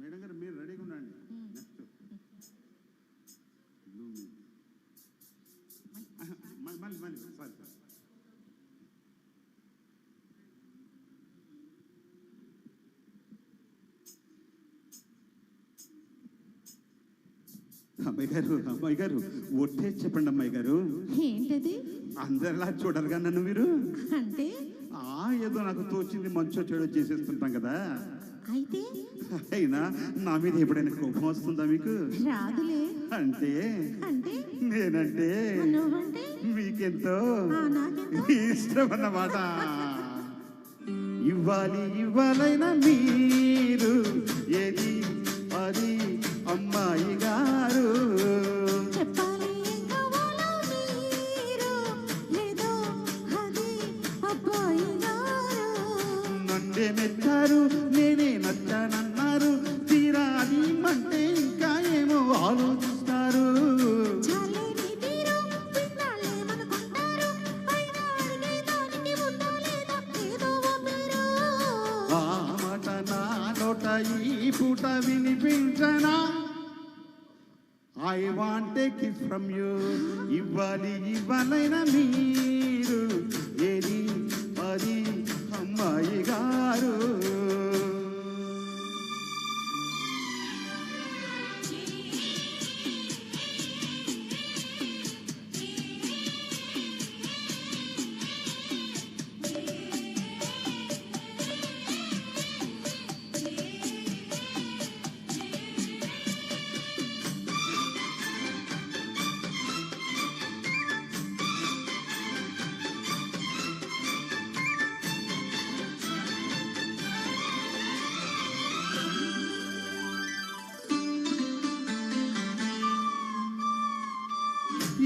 Madam గారు మీరు రెడీగా ఉండండి. నెక్స్ట్ మళ్ళీ సారీ అమ్మాయి గారు ఒట్టే చెప్పండి అమ్మాయి గారు. ఏంటది? అందరిలా చూడరుగా నన్ను మీరు. అంటే ఏదో నాకు తోచింది మంచో చెడో చేసేస్తుంటాం కదా. అయితే అయినా నా మీద ఎప్పుడైనా కోపం వస్తుందా మీకు? రాదులే. అంటే నేనంటే మీకెంతో ఇష్టం అన్నమాట. ఇవ్వాలైనా మీరు ఏది అది అమ్మాయి గారు. నన్నే మెచ్చారు, నేనే నచ్చానన్నారు. తీరా అది అంటే ఇంకా ఏమో ఆలోచిస్తారు. ఆ మాట నా నోట ఈ పూట వినిపించనా? I want a kiss from you. ఇవ్వాలైనా మీరు ఏది అది అమ్మాయి గారు.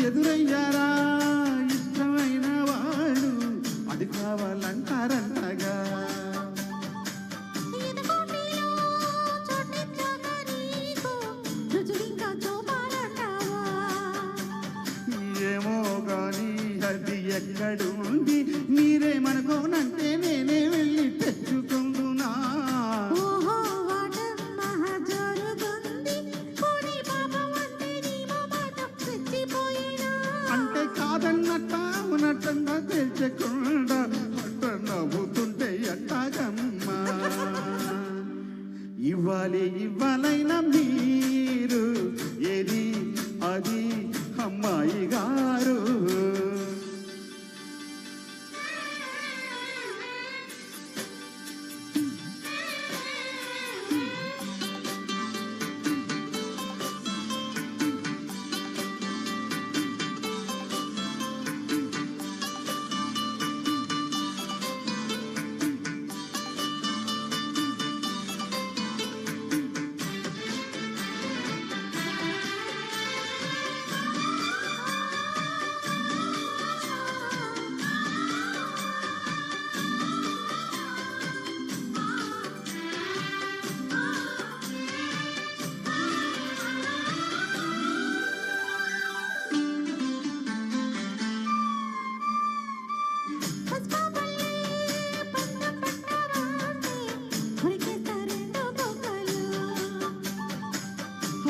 ఎదురయ్యారా ఇష్టమైన వాళ్ళు, అది కావాలంటారంటగా. ఏమో గాని అది ఎక్కడుంది, మీరేమనుకోనంటే నేనే వెళ్ళి తెచ్చుకుందునా. అంటే కాదన్నట్ట ఉన్నట్టంగా తెచ్చకుండా అట్ట నవ్వుతుంటే ఎట్టాగమ్మా. ఇవ్వాలైనా మీరు ఏది అది అమ్మాయి గారు.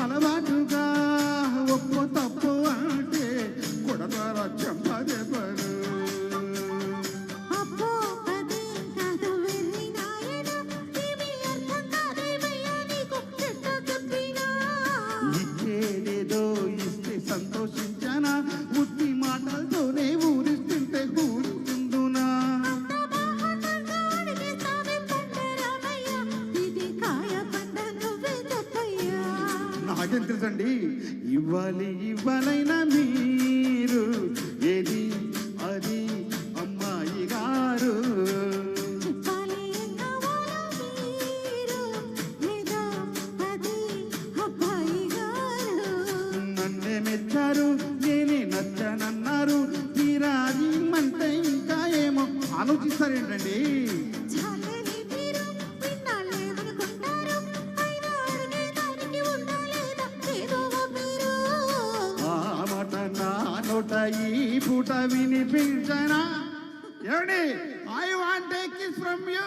అలవాటుగా ఒప్పు తప్పు అంటే కొడతారా చెంపదెబ్బలు. ఇచ్చేదేదో ఇస్తే సంతోషించానా, ఉత్తి మాటలతోనే ఊరిస్తుంటే ఊరుకుందునా. నాకేం తెలుసండి. ఇవ్వాలైనా మీరు ఏది అది అమ్మాయి గారు. నన్నే మెచ్చారు, నేనే నచ్చానన్నారు. తీరా అది అంటే ఇంకా ఏమో ఆలోచిస్తారేంటండి. నోట ఈ పూట వినిపించనా? ఏమండి? I want a kiss from you.